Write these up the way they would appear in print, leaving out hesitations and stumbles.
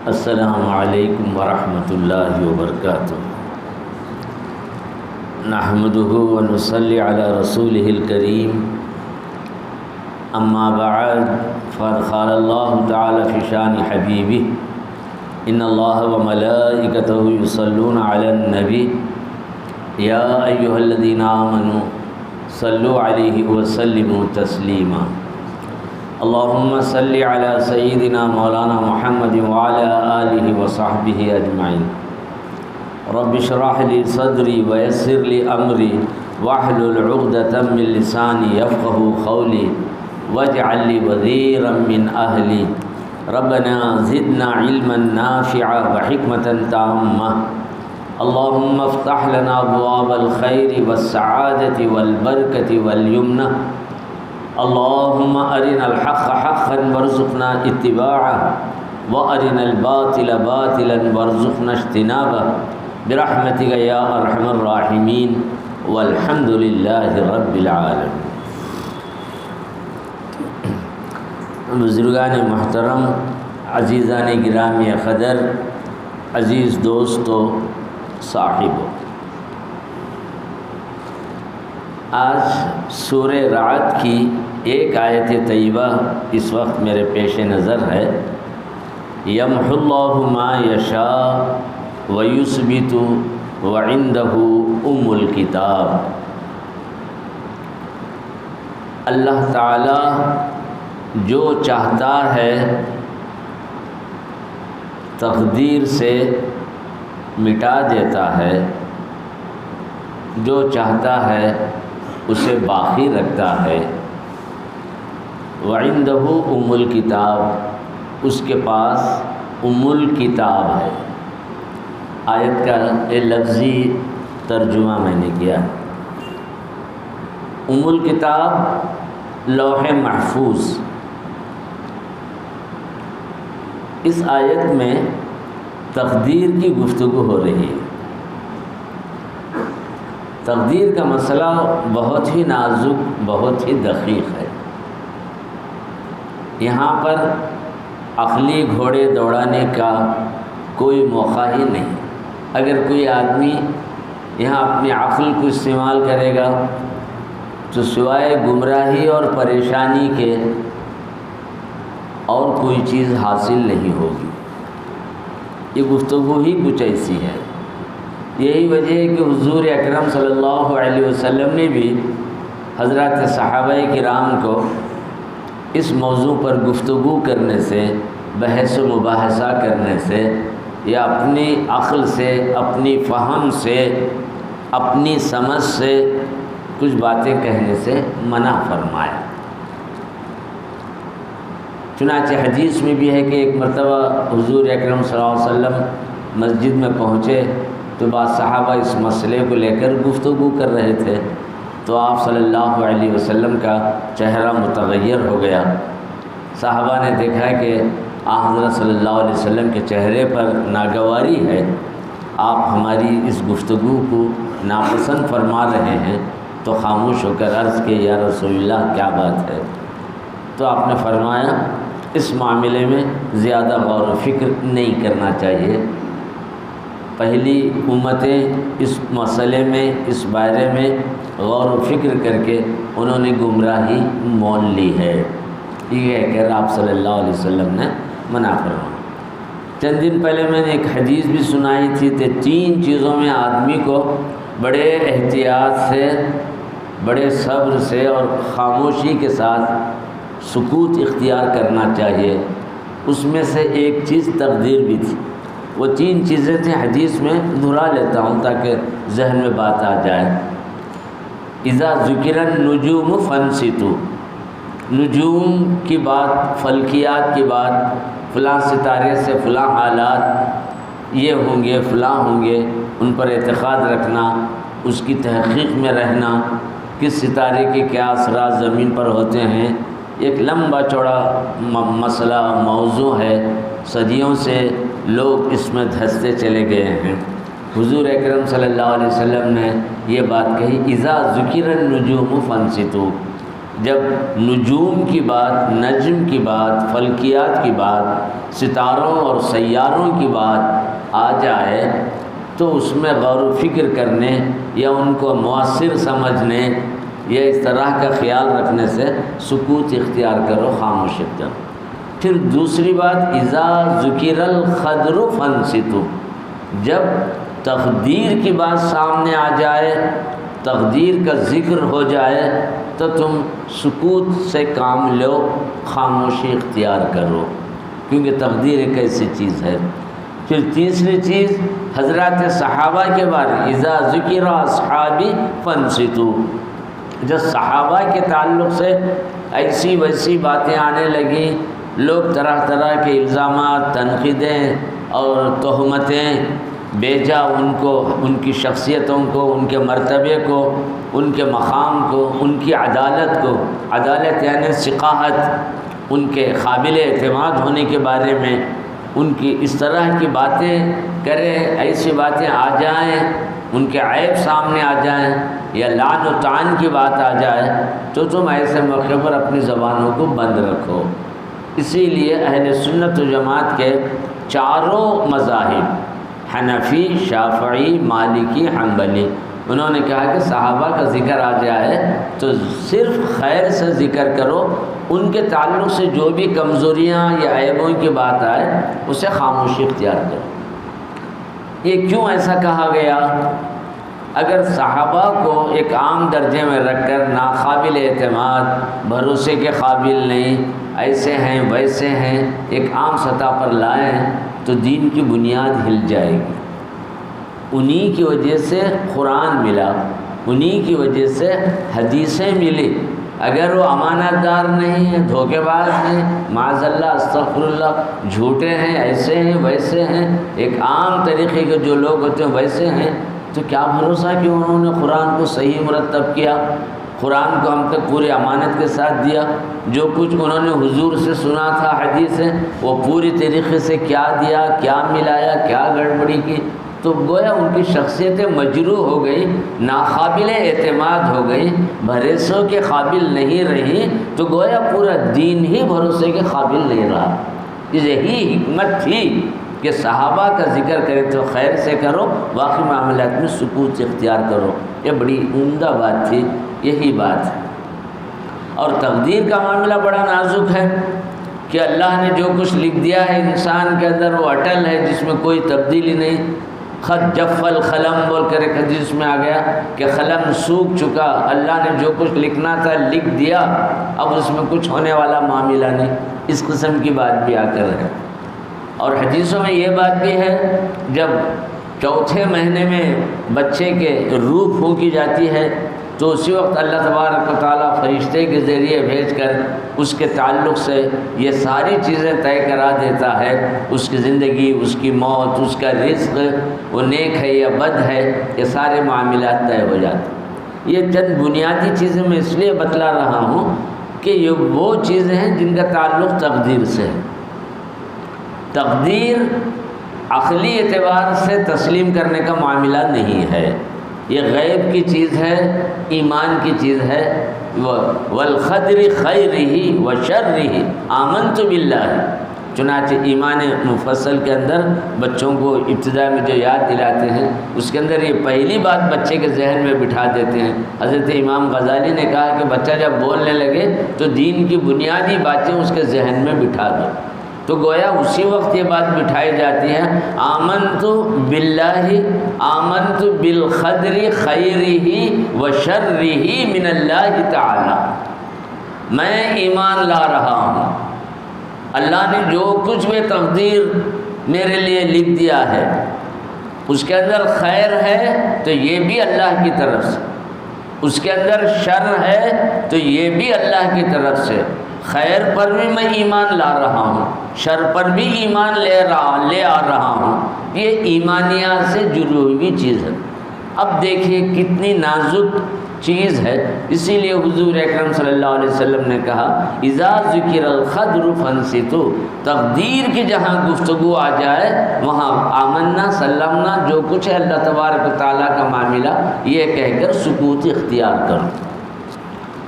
السلام علیکم ورحمۃ اللہ وبرکاتہ۔ نحمده ونصلی علی رسولہ الکریم، اما بعد فقد قال اللہ تعالی فی شان حبیبہ ان اللہ وملائکتہ یصلون علی النبی یا ایھا الذین آمنوا صلوا علیہ وسلموا تسلیما۔ اللہم صلی علی سیدنا مولانا محمد وعلی آلہ وصحبہ اجمعین۔ رب اشرح لی صدری ویسر لی امری واحلل عقدۃ من لسانی یفقهوا قولی واجعل لی وزیرا من اہلی۔ ربنا زدنا علما نافعا وحکمة تامہ۔ اللہم افتح لنا ابواب الخیر والسعادة والبرکة والیمنہ۔ اللہم ارنا الحق حقا وارزقنا اتباعه وارنا الباطل باطلا وارزقنا اجتنابه برحمتک یا ارحم الراحمین والحمد للہ رب العالمین۔ بزرگان محترم، عزیزان گرامی قدر، عزیز دوستو، صاحبو، آج سورہ رعد کی ایک آیت طیبہ اس وقت میرے پیش نظر ہے۔ یمحو اللہ ما یشاء ویثبت وعندہ ام الکتاب۔ اللہ تعالی جو چاہتا ہے تقدیر سے مٹا دیتا ہے، جو چاہتا ہے اسے باقی رکھتا ہے۔ وعندہ ام الکتاب، اس کے پاس ام الکتاب ہے۔ آیت کا یہ لفظی ترجمہ میں نے کیا۔ ام الکتاب لوح محفوظ۔ اس آیت میں تقدیر کی گفتگو ہو رہی ہے۔ تقدیر کا مسئلہ بہت ہی نازک، بہت ہی دقیق ہے۔ یہاں پر عقلی گھوڑے دوڑانے کا کوئی موقع ہی نہیں۔ اگر کوئی آدمی یہاں اپنی عقل کو استعمال کرے گا تو سوائے گمراہی اور پریشانی کے اور کوئی چیز حاصل نہیں ہوگی۔ یہ گفتگو ہی کچھ ایسی ہے۔ یہی وجہ ہے کہ حضور اکرم صلی اللہ علیہ وسلم نے بھی حضرات صحابہ کرام کو اس موضوع پر گفتگو کرنے سے، بحث و مباحثہ کرنے سے یا اپنی عقل سے، اپنی فہم سے، اپنی سمجھ سے کچھ باتیں کہنے سے منع فرمایا۔ چنانچہ حدیث میں بھی ہے کہ ایک مرتبہ حضور اکرم صلی اللہ علیہ وسلم مسجد میں پہنچے تو بعض صحابہ اس مسئلے کو لے کر گفتگو کر رہے تھے، تو آپ صلی اللہ علیہ وسلم کا چہرہ متغیر ہو گیا۔ صحابہ نے دیکھا کہ حضرت صلی اللہ علیہ وسلم کے چہرے پر ناگواری ہے، آپ ہماری اس گفتگو کو ناپسند فرما رہے ہیں، تو خاموش ہو کر عرض کہ یا رسول اللہ کیا بات ہے؟ تو آپ نے فرمایا اس معاملے میں زیادہ غور و فکر نہیں کرنا چاہیے۔ پہلی امتیں اس مسئلے میں، اس بارے میں غور و فکر کر کے انہوں نے گمراہی مول لی ہے، یہ کہہ کر آپ صلی اللہ علیہ وسلم نے منع فرمایا۔ چند دن پہلے میں نے ایک حدیث بھی سنائی تھی کہ 3 چیزوں میں آدمی کو بڑے احتیاط سے، بڑے صبر سے اور خاموشی کے ساتھ سکوت اختیار کرنا چاہیے۔ اس میں سے ایک چیز تقدیر بھی تھی۔ وہ 3 چیزیں تھیں، حدیث میں دہرا لیتا ہوں تاکہ ذہن میں بات آ جائے۔ اذا ذکر النجوم فانصتوا، نجوم کی بات، فلکیات کی بات، فلاں ستارے سے فلاں حالات یہ ہوں گے، فلاں ہوں گے، ان پر اعتقاد رکھنا، اس کی تحقیق میں رہنا، کس ستارے کے کیا اثرات زمین پر ہوتے ہیں، ایک لمبا چوڑا مسئلہ، موضوع ہے۔ صدیوں سے لوگ اس میں دھستے چلے گئے ہیں۔ حضور اکرم صلی اللہ علیہ وسلم نے یہ بات کہی، اذا ذکر النجوم فانصتوا، جب نجوم کی بات، نجم کی بات، فلکیات کی بات، ستاروں اور سیاروں کی بات آ جائے تو اس میں غور و فکر کرنے یا ان کو مؤثر سمجھنے یا اس طرح کا خیال رکھنے سے سکوت اختیار کرو، خاموش اختیار۔ پھر دوسری بات، اذا ذکر القدر فانصتوا، جب تقدیر کی بات سامنے آ جائے، تقدیر کا ذکر ہو جائے تو تم سکوت سے کام لو، خاموشی اختیار کرو، کیونکہ تقدیر ایک ایسی چیز ہے۔ پھر تیسری چیز حضرات صحابہ کے بارے، اذا ذکر اصحابی فانصتوا، جب صحابہ کے تعلق سے ایسی ویسی باتیں آنے لگیں، لوگ طرح طرح کے الزامات، تنقیدیں اور تہمتیں بیجا ان کو، ان کی شخصیتوں کو، ان کے مرتبے کو، ان کے مقام کو، ان کی عدالت کو، عدالت یعنی ثقاحت، ان کے قابل اعتماد ہونے کے بارے میں ان کی اس طرح کی باتیں کرے، ایسی باتیں آ جائیں، ان کے عیب سامنے آ جائیں یا لعن و طعن کی بات آ جائے تو تم ایسے موقع پر اپنی زبانوں کو بند رکھو۔ اسی لیے اہل سنت و جماعت کے چاروں مذاہب، حنفی، شافعی، مالکی، حنبلی، انہوں نے کہا کہ صحابہ کا ذکر آ جائے تو صرف خیر سے ذکر کرو، ان کے تعلق سے جو بھی کمزوریاں یا عیبوں کی بات آئے اسے خاموشی اختیار کرو۔ یہ کیوں ایسا کہا گیا؟ اگر صحابہ کو ایک عام درجے میں رکھ کر ناقابل اعتماد، بھروسے کے قابل نہیں، ایسے ہیں ویسے ہیں، ایک عام سطح پر لائیں تو دین کی بنیاد ہل جائے گی۔ انہی کی وجہ سے قرآن ملا، انہی کی وجہ سے حدیثیں ملی۔ اگر وہ امانت دار نہیں ہیں، دھوکے باز ہیں، معاذ اللہ، استغفر اللہ، جھوٹے ہیں، ایسے ہیں ویسے ہیں، ایک عام طریقے کے جو لوگ ہوتے ہیں ویسے ہیں، تو کیا بھروسہ کہ انہوں نے قرآن کو صحیح مرتب کیا، قرآن کو ہم تک پوری امانت کے ساتھ دیا، جو کچھ انہوں نے حضور سے سنا تھا حدیث سے وہ پوری طریقے سے کیا دیا، کیا ملایا، کیا گڑبڑی کی، تو گویا ان کی شخصیتیں مجروح ہو گئی، ناقابل اعتماد ہو گئی، بھروسوں کے قابل نہیں رہی، تو گویا پورا دین ہی بھروسے کے قابل نہیں رہا۔ یہی حکمت تھی کہ صحابہ کا ذکر کرے تو خیر سے کرو، باقی معاملات میں سکوت اختیار کرو۔ یہ بڑی عمدہ بات تھی، یہی بات ہے۔ اور تقدیر کا معاملہ بڑا نازک ہے کہ اللہ نے جو کچھ لکھ دیا ہے انسان کے اندر وہ اٹل ہے، جس میں کوئی تبدیلی نہیں۔ خط جف القلم بول کر ایک حدیث میں آ گیا کہ قلم سوکھ چکا، اللہ نے جو کچھ لکھنا تھا لکھ دیا، اب اس میں کچھ ہونے والا معاملہ نہیں، اس قسم کی بات بھی آ کر ہے۔ اور حدیثوں میں یہ بات بھی ہے، جب چوتھے مہینے میں بچے کے روح پھونکی جاتی ہے تو اسی وقت اللہ تبارک و تعالیٰ فرشتے کے ذریعے بھیج کر اس کے تعلق سے یہ ساری چیزیں طے کرا دیتا ہے، اس کی زندگی، اس کی موت، اس کا رزق، وہ نیک ہے یا بد ہے، یہ سارے معاملات طے ہو جاتے ہیں۔ یہ چند بنیادی چیزیں میں اس لیے بتلا رہا ہوں کہ یہ وہ چیزیں ہیں جن کا تعلق تقدیر سے ہے۔ تقدیر عقلی اعتبار سے تسلیم کرنے کا معاملہ نہیں ہے، یہ غیب کی چیز ہے، ایمان کی چیز ہے۔ والقدر خیرہ وشرہ آمنت باللہ، چنانچہ ایمان مفصل کے اندر بچوں کو ابتدا میں جو یاد دلاتے ہیں اس کے اندر یہ پہلی بات بچے کے ذہن میں بٹھا دیتے ہیں۔ حضرت امام غزالی نے کہا کہ بچہ جب بولنے لگے تو دین کی بنیادی باتیں اس کے ذہن میں بٹھا دو، تو گویا اسی وقت یہ بات بٹھائی جاتی ہے، آمنت باللہ، آمنت بالقدر خیرہ وشرہ من اللہ تعالی، میں ایمان لا رہا ہوں اللہ نے جو کچھ بھی تقدیر میرے لیے لکھ دیا ہے اس کے اندر خیر ہے تو یہ بھی اللہ کی طرف سے، اس کے اندر شر ہے تو یہ بھی اللہ کی طرف سے، خیر پر بھی میں ایمان لا رہا ہوں، شر پر بھی ایمان لے آ رہا ہوں، یہ ایمانیات سے جڑی ہوئی چیز ہے۔ اب دیکھیے کتنی نازک چیز ہے، اسی لیے حضور اکرم صلی اللہ علیہ وسلم نے کہا اذا ذکر القدر فانصتوا، تقدیر کی جہاں گفتگو آ جائے وہاں آمنا سلمنا جو کچھ ہے اللہ تبارک و تعالیٰ کا معاملہ یہ کہہ کر سکوت اختیار کرو۔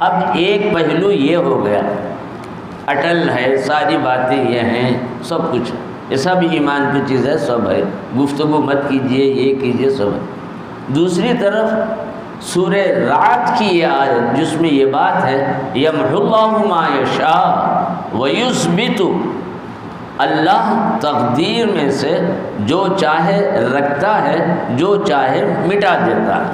اب ایک پہلو یہ ہو گیا، اٹل ہے، ساری باتیں یہ ہیں، سب کچھ یہ سب ایمان کی چیز ہے، سب ہے، گفتگو مت کیجئے، یہ کیجئے، سب ہے۔ دوسری طرف سورہ رعد کی یہ آیت جس میں یہ بات ہے یمحو اللہ ما یشاء ویثبت، اللہ تقدیر میں سے جو چاہے رکھتا ہے، جو چاہے مٹا دیتا ہے۔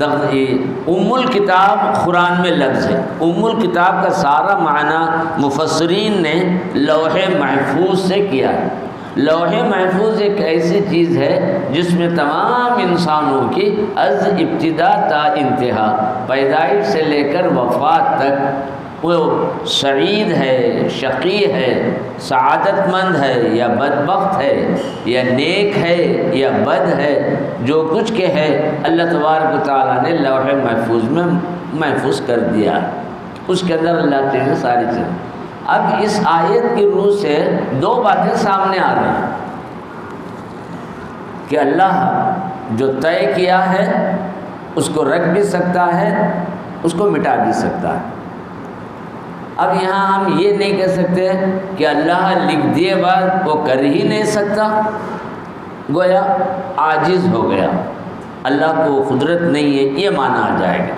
ام الکتاب قرآن میں لفظ ہے، ام الکتاب کا سارا معنی مفسرین نے لوح محفوظ سے کیا ہے۔ لوح محفوظ ایک ایسی چیز ہے جس میں تمام انسانوں کی از ابتدا تا انتہا، پیدائش سے لے کر وفات تک، وہ سعید ہے، شقی ہے، سعادت مند ہے یا بدبخت ہے، یا نیک ہے یا بد ہے، جو کچھ کہ ہے اللہ تبارک و تعالیٰ نے لوح محفوظ میں محفوظ کر دیا، اس کے اندر اللہ تعالیٰ نے ساری چیزیں۔ اب اس آیت کی روح سے دو باتیں سامنے آ رہی ہیں کہ اللہ جو طے کیا ہے اس کو رکھ بھی سکتا ہے، اس کو مٹا بھی سکتا ہے۔ اب یہاں ہم یہ نہیں کہہ سکتے کہ اللہ لکھ دیے بعد وہ کر ہی نہیں سکتا، گویا عاجز ہو گیا، اللہ کو قدرت نہیں ہے، یہ مانا آ جائے گا۔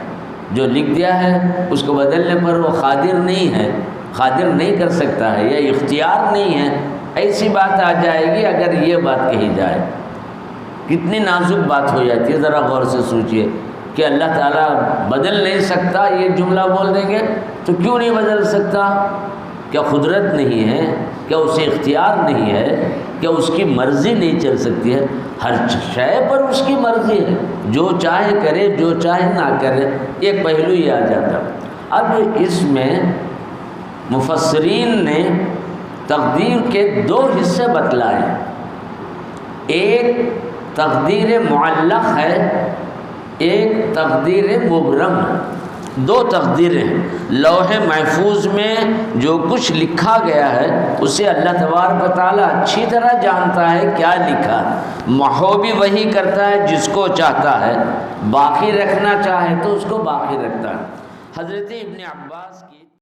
جو لکھ دیا ہے اس کو بدلنے پر وہ قادر نہیں ہے، قادر نہیں کر سکتا ہے، یا اختیار نہیں ہے، ایسی بات آ جائے گی اگر یہ بات کہی جائے۔ کتنی نازک بات ہو جاتی ہے، ذرا غور سے سوچئے کہ اللہ تعالیٰ بدل نہیں سکتا، یہ جملہ بول دیں گے تو کیوں نہیں بدل سکتا؟ کیا قدرت نہیں ہے؟ کیا اسے اختیار نہیں ہے؟ کیا اس کی مرضی نہیں چل سکتی ہے؟ ہر شے پر اس کی مرضی ہے، جو چاہے کرے، جو چاہے نہ کرے، ایک پہلو یہ آ جاتا۔ اب اس میں مفسرین نے تقدیر کے دو حصے بتلائے، ایک تقدیر معلق ہے، ایک تقدیر مبرم ہے۔ دو تقدیریں ہیں۔ لوح محفوظ میں جو کچھ لکھا گیا ہے اسے اللہ تبارک و تعالیٰ اچھی طرح جانتا ہے کیا لکھا ہے، محو بھی وہی کرتا ہے جس کو چاہتا ہے، باقی رکھنا چاہے تو اس کو باقی رکھتا ہے۔ حضرت ابن عباس کی